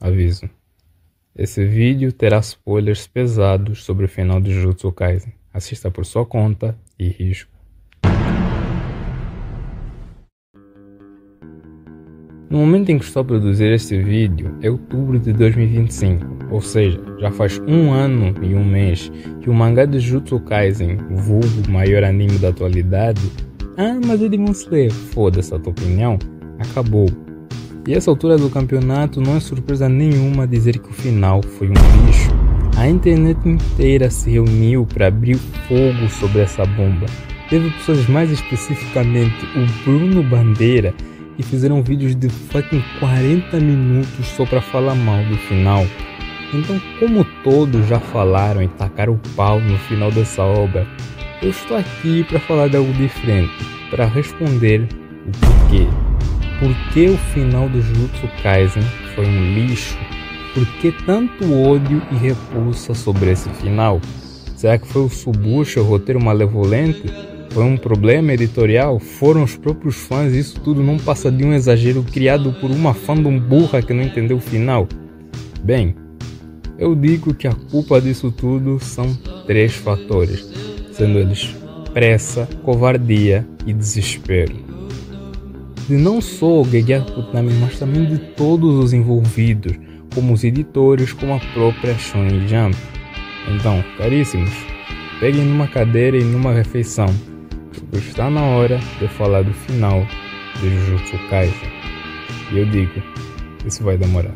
Aviso: esse vídeo terá spoilers pesados sobre o final de Jujutsu Kaisen. Assista por sua conta e risco. No momento em que estou a produzir este vídeo, é outubro de 2025, ou seja, já faz 1 ano e 1 mês que o mangá de Jujutsu Kaisen, o vulgo maior anime da atualidade, mas é Demon Slayer, foda-se a tua opinião, acabou. E essa altura do campeonato não é surpresa nenhuma dizer que o final foi um lixo. A internet inteira se reuniu para abrir fogo sobre essa bomba. Teve pessoas, mais especificamente o Bruno Bandeira, que fizeram vídeos de fucking 40 minutos só para falar mal do final. Então, como todos já falaram e tacaram o pau no final dessa obra, eu estou aqui para falar de algo diferente, para responder o porquê. Por que o final do Jujutsu Kaisen foi um lixo? Por que tanto ódio e repulsa sobre esse final? Será que foi o Subushi, o roteiro malevolente? Foi um problema editorial? Foram os próprios fãs? Isso tudo não passa de um exagero criado por uma fandom burra que não entendeu o final? Bem, eu digo que a culpa disso tudo são 3 fatores, sendo eles pressa, covardia e desespero. De não só o Gegeki Utami, mas também de todos os envolvidos, como os editores, como a própria Shonen Jump. Então, caríssimos, peguem numa cadeira e numa refeição, porque está na hora de falar do final de Jujutsu Kaisen. E eu digo, isso vai demorar.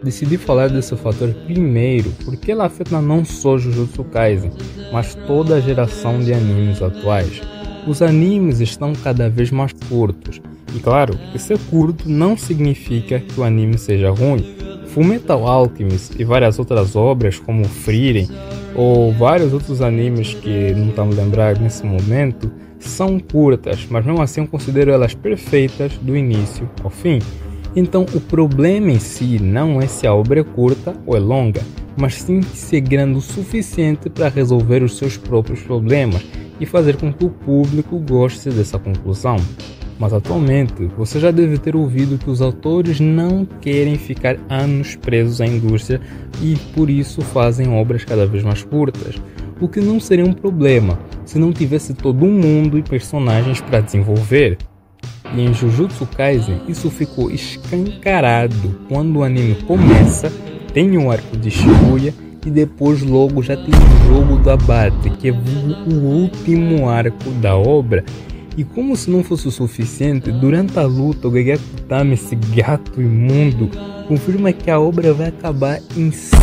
Decidi falar desse fator primeiro porque ele afeta não só Jujutsu Kaisen, mas toda a geração de animes atuais. Os animes estão cada vez mais curtos, e claro, que ser curto não significa que o anime seja ruim. Fullmetal Alchemist e várias outras obras como Frieren ou vários outros animes que não estão a lembrar nesse momento são curtas, mas mesmo assim eu considero elas perfeitas do início ao fim. Então o problema em si não é se a obra é curta ou é longa, mas sim se é grande o suficiente para resolver os seus próprios problemas e fazer com que o público goste dessa conclusão. Mas atualmente você já deve ter ouvido que os autores não querem ficar anos presos à indústria e por isso fazem obras cada vez mais curtas, o que não seria um problema se não tivesse todo um mundo e personagens para desenvolver. E em Jujutsu Kaisen isso ficou escancarado quando o anime começa, tem um arco de Shibuya e depois logo já tem o jogo do abate, que é o último arco da obra. E como se não fosse o suficiente, durante a luta o Gegeki Utami, esse gato imundo, confirma que a obra vai acabar em 5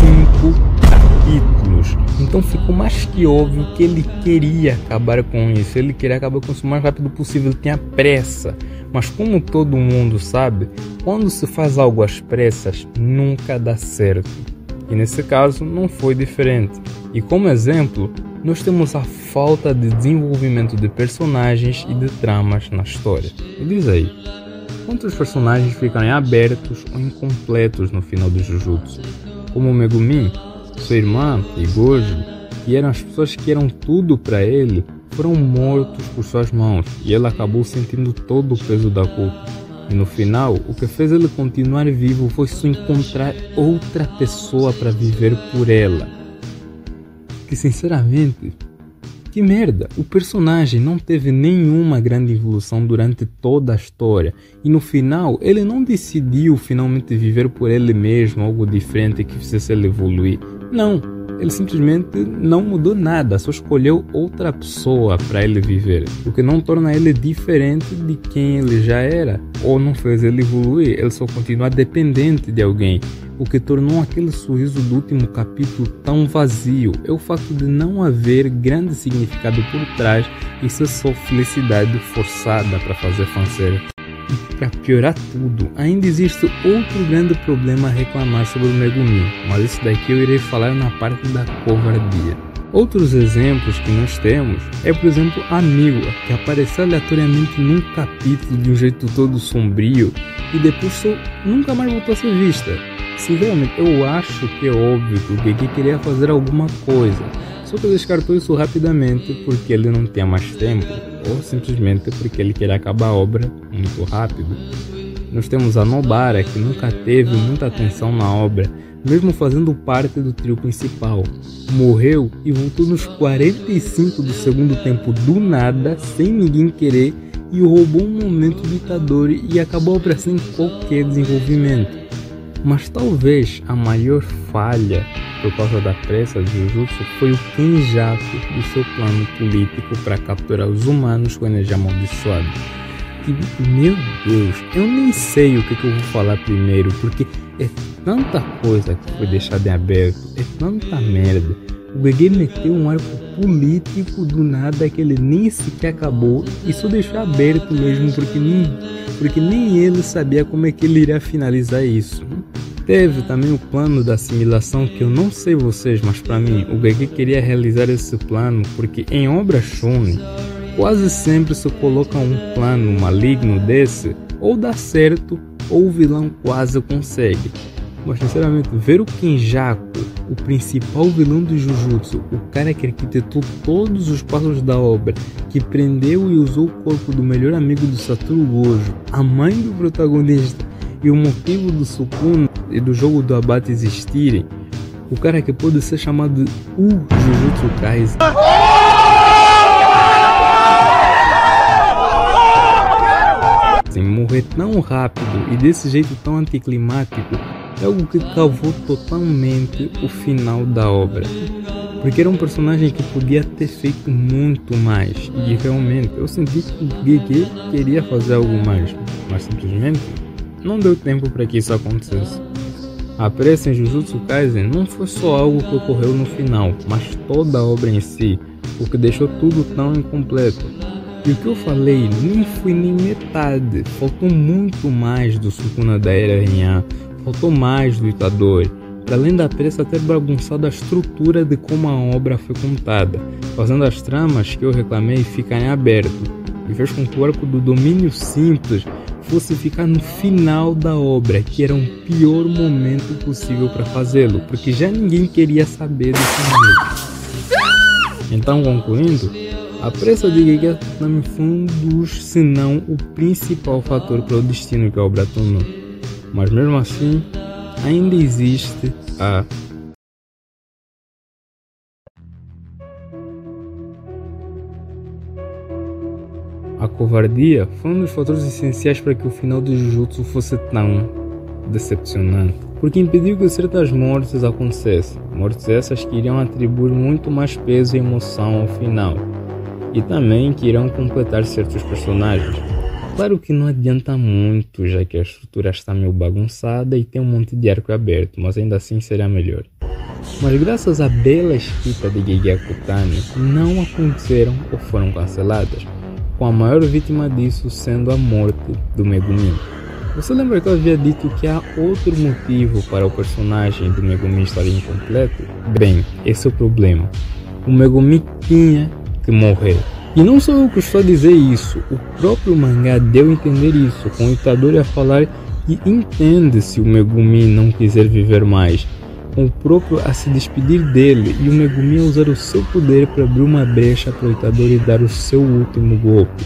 capítulos. Então ficou mais que óbvio que ele queria acabar com isso, ele queria acabar com isso o mais rápido possível, tinha pressa. Mas como todo mundo sabe, quando se faz algo às pressas, nunca dá certo. E nesse caso não foi diferente. E como exemplo, nós temos a falta de desenvolvimento de personagens e de tramas na história. E diz aí, quantos personagens ficaram abertos ou incompletos no final de Jujutsu? Como Megumin, sua irmã e Gojo, que eram as pessoas que eram tudo para ele, foram mortos por suas mãos e ele acabou sentindo todo o peso da culpa. E no final, o que fez ele continuar vivo foi só encontrar outra pessoa para viver por ela. Que sinceramente, que merda, o personagem não teve nenhuma grande evolução durante toda a história e no final ele não decidiu finalmente viver por ele mesmo, algo diferente que fizesse ele evoluir. Não, ele simplesmente não mudou nada, só escolheu outra pessoa para ele viver, o que não torna ele diferente de quem ele já era, ou não fez ele evoluir, ele só continua dependente de alguém. O que tornou aquele sorriso do último capítulo tão vazio é o fato de não haver grande significado por trás e ser só felicidade forçada para fazer fanservice. E para piorar tudo, ainda existe outro grande problema a reclamar sobre o Megumin, mas isso daqui eu irei falar na parte da covardia. Outros exemplos que nós temos é, por exemplo, a Miwa, que apareceu aleatoriamente num capítulo de um jeito todo sombrio e depois só nunca mais voltou a ser vista. Sinceramente, eu acho que é óbvio que o Geki queria fazer alguma coisa, só que descartou isso rapidamente porque ele não tinha mais tempo, ou simplesmente porque ele queria acabar a obra muito rápido. nós temos a Nobara, que nunca teve muita atenção na obra, mesmo fazendo parte do trio principal. Morreu e voltou nos 45 do segundo tempo do nada, sem ninguém querer, e roubou um momento do Itadori e acabou a sem qualquer desenvolvimento. Mas talvez a maior falha por causa da pressa de Jujutsu foi o Kenjaku do seu plano político para capturar os humanos com energia amaldiçoada. E, meu Deus, eu nem sei o que eu vou falar primeiro, porque é tanta coisa que foi deixada em aberto, é tanta merda. O GG meteu um arco político do nada que ele nem sequer acabou e só deixou aberto mesmo porque nem ele sabia como é que ele iria finalizar isso. Teve também o plano da assimilação, que eu não sei vocês, mas para mim o GG queria realizar esse plano porque em obras shonen quase sempre se coloca um plano maligno desse, ou dá certo ou o vilão quase consegue. Mas sinceramente, ver o Kenjaku, o principal vilão do Jujutsu, o cara que arquitetou todos os passos da obra, que prendeu e usou o corpo do melhor amigo do Satoru Gojo, a mãe do protagonista e o motivo do Sukuna e do jogo do abate existirem, o cara que pode ser chamado de o Jujutsu Kaisen. Morrer tão rápido e desse jeito tão anticlimático é algo que cavou totalmente o final da obra, porque era um personagem que podia ter feito muito mais e realmente eu senti que o GG queria fazer algo mais, mas simplesmente não deu tempo para que isso acontecesse. A pressa em Jujutsu Kaisen não foi só algo que ocorreu no final, mas toda a obra em si, o que deixou tudo tão incompleto. E o que eu falei nem foi nem metade, faltou muito mais do Sukuna da Era Rinhan, faltou mais do Itadori, para além da pressa ter bagunçado a estrutura de como a obra foi contada, fazendo as tramas que eu reclamei ficarem abertas, e fez com que o arco do domínio simples fosse ficar no final da obra, que era o pior momento possível para fazê-lo, porque já ninguém queria saber desse momento. Então, concluindo, a pressa de GG Akutami foi um dos, se não o principal fator para o destino que a obra tomou. Mas mesmo assim, ainda existe a covardia foi um dos fatores essenciais para que o final do Jujutsu fosse tão decepcionante, porque impediu que certas mortes acontecessem, mortes essas que iriam atribuir muito mais peso e emoção ao final, e também que irão completar certos personagens. Claro que não adianta muito, já que a estrutura está meio bagunçada e tem um monte de arco aberto, mas ainda assim seria melhor. Mas graças à bela escrita de GG Akutami, não aconteceram ou foram canceladas, com a maior vítima disso sendo a morte do Megumi. Você lembra que eu havia dito que há outro motivo para o personagem do Megumi estar incompleto? Bem, esse é o problema. O Megumi tinha que morrer. E não sou eu que estou a dizer isso, o próprio mangá deu a entender isso, com o Itadori a falar que entende se o Megumi não quiser viver mais, com o próprio a se despedir dele e o Megumi a usar o seu poder para abrir uma brecha para o Itadori dar o seu último golpe.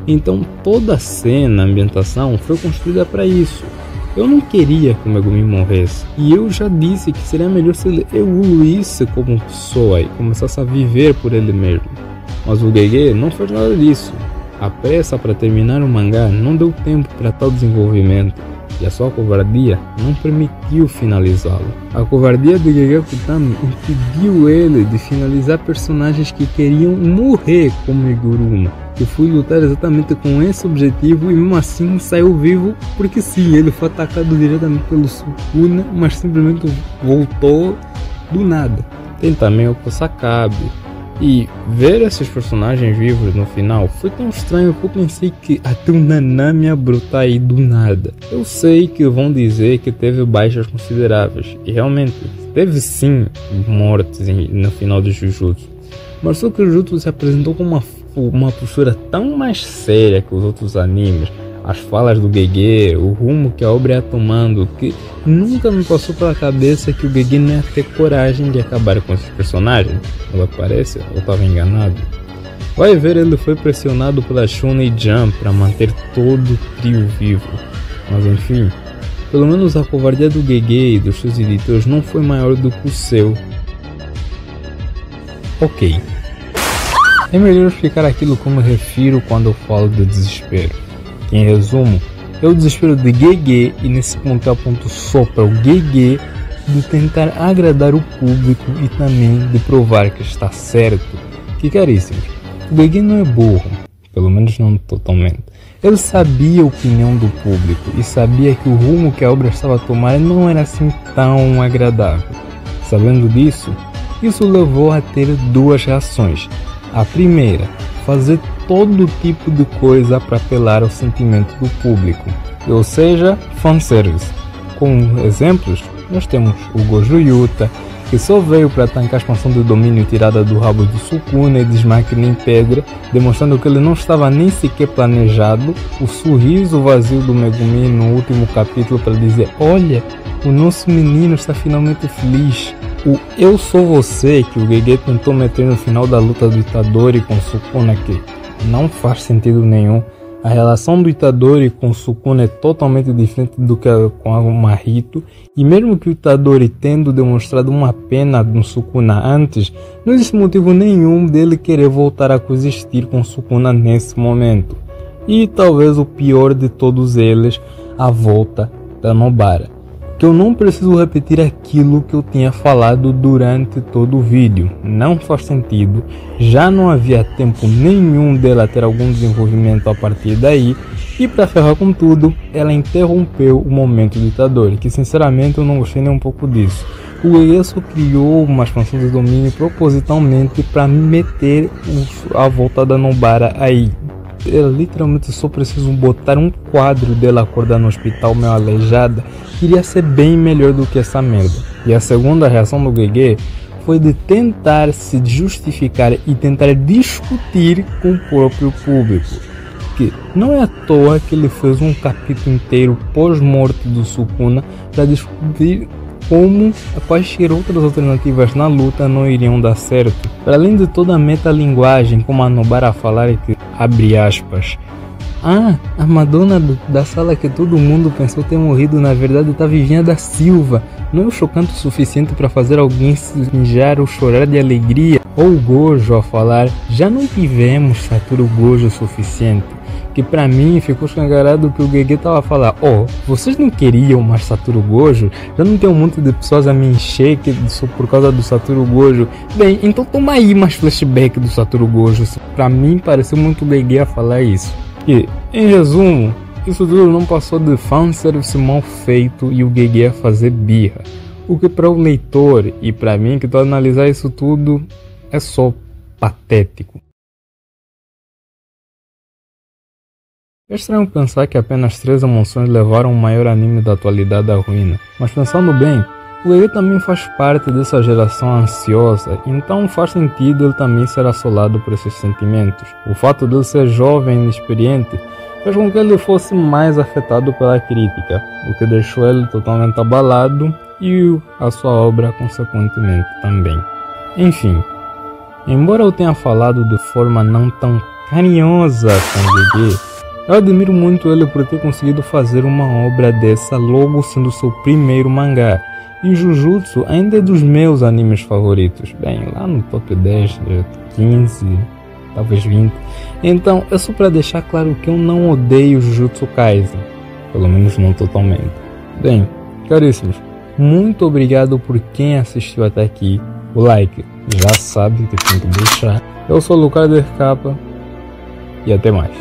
Então toda a cena, a ambientação foi construída para isso. Eu não queria que o Megumi morresse, e eu já disse que seria melhor se ele evoluísse como pessoa e começasse a viver por ele mesmo. Mas o GG não fez nada disso. A pressa para terminar o mangá não deu tempo para tal desenvolvimento, e a sua covardia não permitiu finalizá-lo. A covardia de GG Akutami impediu ele de finalizar personagens que queriam morrer como Iguruma, que foi lutar exatamente com esse objetivo e mesmo assim saiu vivo, porque sim, ele foi atacado diretamente pelo Sukuna, mas simplesmente voltou do nada. Tem também o Kusakabe. E ver esses personagens vivos no final foi tão estranho que eu pensei que até o Nanami ia brotar aí do nada. Eu sei que vão dizer que teve baixas consideráveis, e realmente teve sim mortes no final do Jujutsu, mas só que o Jujutsu se apresentou com uma postura tão mais séria que os outros animes, as falas do GG, o rumo que a obra ia tomando, que nunca me passou pela cabeça que o GG não ia ter coragem de acabar com esses personagens. Pelo que parece, eu estava enganado. Vai ver, ele foi pressionado pela Shonen Jump para manter todo o trio vivo. Mas enfim, pelo menos a covardia do Gege e dos seus editores não foi maior do que o seu. Ok. É melhor explicar aquilo como eu refiro quando eu falo de desespero. Que, em resumo, é o desespero de Gege, e nesse ponto eu aponto só para o Gege, de tentar agradar o público e também de provar que está certo. Que, caríssimos, o Gege não é burro, pelo menos não totalmente. Ele sabia a opinião do público e sabia que o rumo que a obra estava a tomar não era assim tão agradável. Sabendo disso, isso levou a ter duas reações. A primeira, fazer todo tipo de coisa para apelar ao sentimento do público, ou seja, fanservice. Como exemplos, nós temos o Gojo Yuta, que só veio para tancar a expansão de domínio tirada do rabo do Sukuna e desmáquina em pedra, demonstrando que ele não estava nem sequer planejado, o sorriso vazio do Megumi no último capítulo para dizer: olha, o nosso menino está finalmente feliz. O Eu Sou Você, que o Gege tentou meter no final da luta do Itadori com Sukuna, que não faz sentido nenhum. A relação do Itadori com Sukuna é totalmente diferente do que com a Mahito, e mesmo que o Itadori tendo demonstrado uma pena no Sukuna antes, não existe motivo nenhum dele querer voltar a coexistir com Sukuna nesse momento. E talvez o pior de todos eles, a volta da Nobara. Que eu não preciso repetir aquilo que eu tinha falado durante todo o vídeo. Não faz sentido, já não havia tempo nenhum dela ter algum desenvolvimento a partir daí, e para ferrar com tudo, ela interrompeu o momento do Itadori, que sinceramente eu não gostei nem um pouco disso. O Gege só criou uma expansão de domínio propositalmente para meter a volta da Nobara aí. Eu literalmente só preciso botar um quadro dela acordar no hospital meio aleijada, iria ser bem melhor do que essa merda. E a segunda reação do Gege foi de tentar se justificar e tentar discutir com o próprio público. Que não é à toa que ele fez um capítulo inteiro pós-morte do Sukuna para discutir como quaisquer outras alternativas na luta não iriam dar certo. Para além de toda a metalinguagem, como a Nobara falar que, abre aspas, a Madonna da sala que todo mundo pensou ter morrido na verdade está Vivinha da Silva. Não é chocante o suficiente para fazer alguém se mijar ou chorar de alegria. Ou o Gojo a falar, já não tivemos Satoru Gojo o suficiente. Que pra mim ficou escancarado que o Gege tava a falar: vocês não queriam mais Satoru Gojo? Já não tem um monte de pessoas a me encher por causa do Satoru Gojo? Bem, então toma aí mais flashback do Satoru Gojo. Pra mim pareceu muito Gege a falar isso. E, em resumo, isso tudo não passou de fanservice mal feito e o Gege a fazer birra. O que para o leitor e pra mim que tô a analisar isso tudo é só patético. É estranho pensar que apenas 3 emoções levaram o maior anime da atualidade à ruína, mas pensando bem, o Gege também faz parte dessa geração ansiosa, então faz sentido ele também ser assolado por esses sentimentos. O fato de ele ser jovem e inexperiente fez com que ele fosse mais afetado pela crítica, o que deixou ele totalmente abalado e a sua obra consequentemente também. Enfim, embora eu tenha falado de forma não tão carinhosa com o Gege, eu admiro muito ele por ter conseguido fazer uma obra dessa logo sendo seu primeiro mangá. E Jujutsu ainda é dos meus animes favoritos. Bem, lá no top 10, 15, talvez 20. Então, é só para deixar claro que eu não odeio Jujutsu Kaisen. Pelo menos não totalmente. Bem, caríssimos, muito obrigado por quem assistiu até aqui. O like já sabe que tem que deixar. Eu sou o Lucarder Capa e até mais.